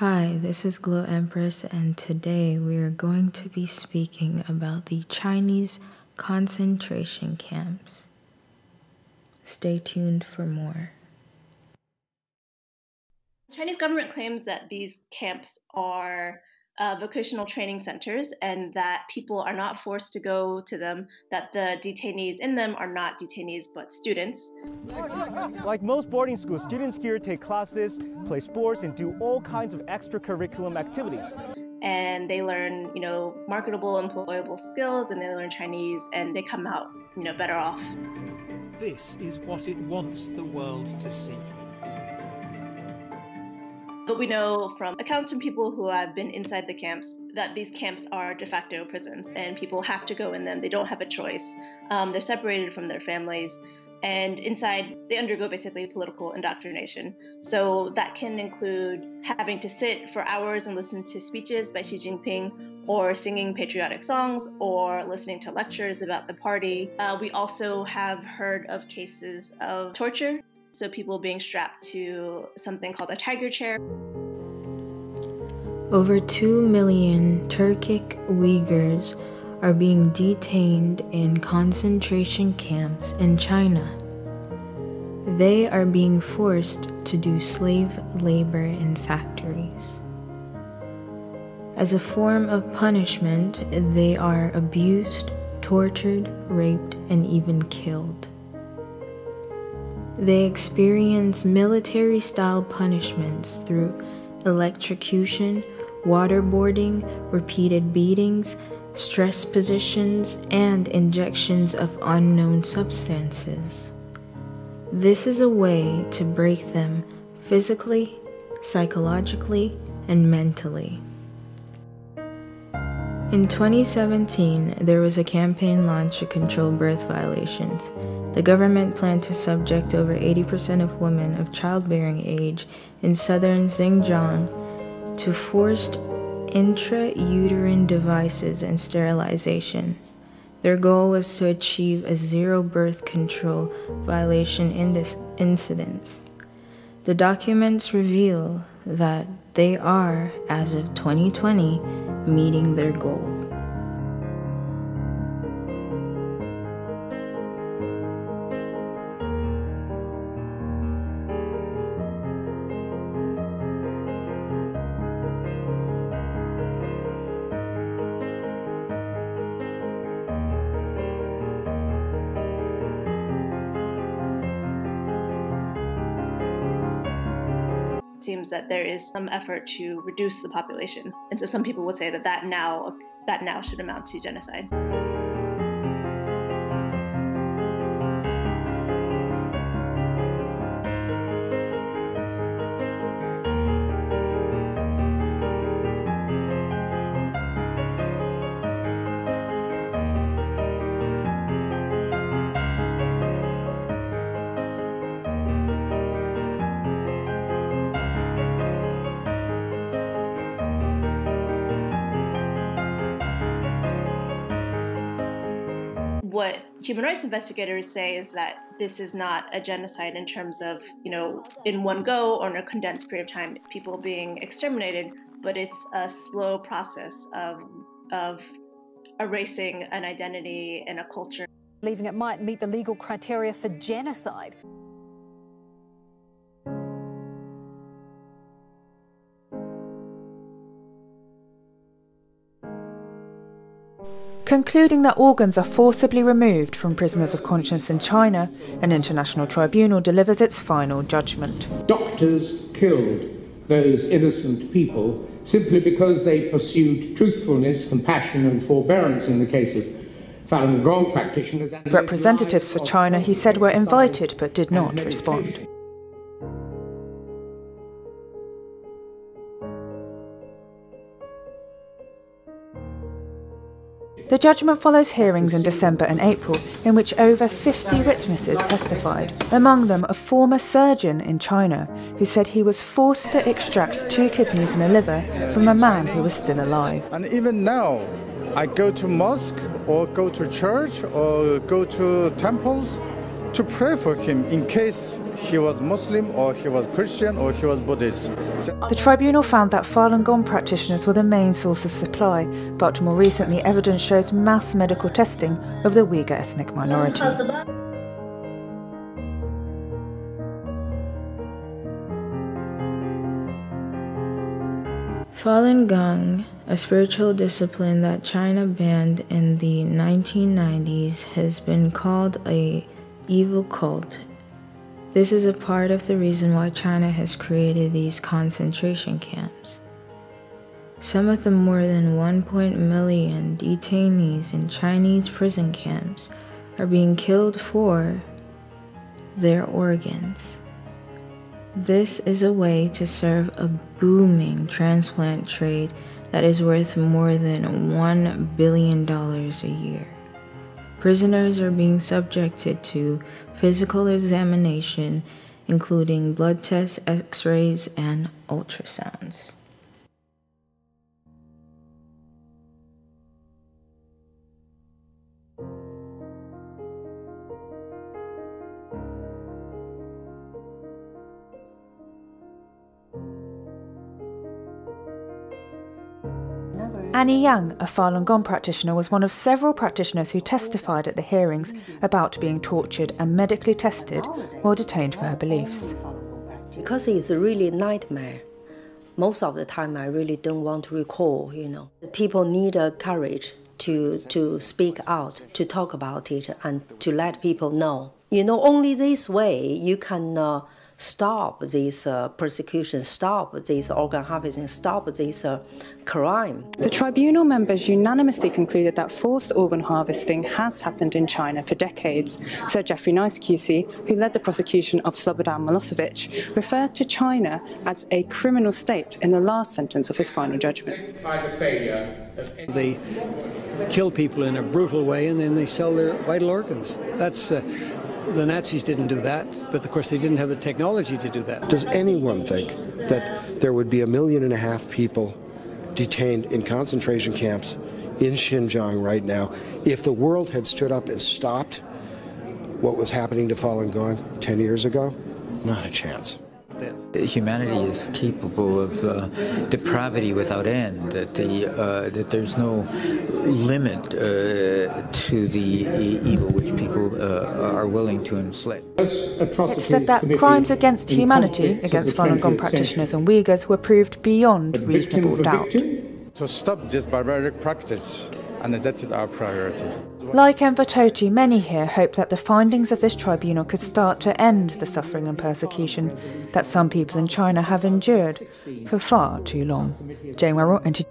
Hi, this is Glow Empress, and today we are going to be speaking about the Chinese concentration camps. Stay tuned for more. The Chinese government claims that these camps are vocational training centers and that people are not forced to go to them, that the detainees in them are not detainees but students. Like most boarding school, students here take classes, play sports, and do all kinds of extracurricular activities. And they learn, marketable, employable skills, and they learn Chinese, and they come out, better off. This is what it wants the world to see. But we know from accounts from people who have been inside the camps that these camps are de facto prisons and people have to go in them. They don't have a choice. They're separated from their families. And inside, they undergo basically political indoctrination. So that can include having to sit for hours and listen to speeches by Xi Jinping, or singing patriotic songs, or listening to lectures about the party. We also have heard of cases of torture. So people being strapped to something called a tiger chair. Over 2 million Turkic Uyghurs are being detained in concentration camps in China. They are being forced to do slave labor in factories. As a form of punishment, they are abused, tortured, raped, and even killed. They experience military-style punishments through electrocution, waterboarding, repeated beatings, stress positions, and injections of unknown substances. This is a way to break them physically, psychologically, and mentally. In 2017, there was a campaign launched to control birth violations. The government planned to subject over 80% of women of childbearing age in southern Xinjiang to forced intrauterine devices and sterilization. Their goal was to achieve a zero birth control violation incidence. The documents reveal that they are, as of 2020, meeting their goal. It seems that there is some effort to reduce the population. And so some people would say that now should amount to genocide. What human rights investigators say is that this is not a genocide in terms of, in one go or in a condensed period of time, people being exterminated, but it's a slow process of erasing an identity and a culture. Believing it might meet the legal criteria for genocide. Concluding that organs are forcibly removed from prisoners of conscience in China, an international tribunal delivers its final judgment. Doctors killed those innocent people simply because they pursued truthfulness, compassion and forbearance in the case of Falun Gong practitioners. Representatives for China, he said, were invited but did not respond. The judgment follows hearings in December and April, in which over 50 witnesses testified, among them a former surgeon in China, who said he was forced to extract 2 kidneys and a liver from a man who was still alive. And even now, I go to mosque or go to church or go to temples, to pray for him in case he was Muslim or he was Christian or he was Buddhist. The tribunal found that Falun Gong practitioners were the main source of supply, but more recently evidence shows mass medical testing of the Uyghur ethnic minority. Falun Gong, a spiritual discipline that China banned in the 1990s, has been called an evil cult. This is a part of the reason why China has created these concentration camps. Some of the more than 1 million detainees in Chinese prison camps are being killed for their organs. This is a way to serve a booming transplant trade that is worth more than $1 billion a year. Prisoners are being subjected to physical examination, including blood tests, x-rays, and ultrasounds. Annie Yang, a Falun Gong practitioner, was one of several practitioners who testified at the hearings about being tortured and medically tested while detained for her beliefs. Because it's a really nightmare. Most of the time I really don't want to recall, People need courage to speak out, to talk about it, and to let people know. Only this way you can stop this persecution, stop this organ harvesting, stop this crime. The tribunal members unanimously concluded that forced organ harvesting has happened in China for decades. Sir Geoffrey Nice QC, who led the prosecution of Slobodan Milosevic, referred to China as a criminal state in the last sentence of his final judgment. They kill people in a brutal way and then they sell their vital organs. The Nazis didn't do that, but of course they didn't have the technology to do that. Does anyone think that there would be 1.5 million people detained in concentration camps in Xinjiang right now if the world had stood up and stopped what was happening to Falun Gong 10 years ago? Not a chance. Humanity is capable of depravity without end, that there's no limit to the evil which people are willing to inflict. It's said that crimes against humanity against Falun Gong practitioners and Uyghurs were proved beyond reasonable doubt. To stop this barbaric practice, and that is our priority. Like Enver Tohti, many here hope that the findings of this tribunal could start to end the suffering and persecution that some people in China have endured for far too long. Jane Warrell, NTV.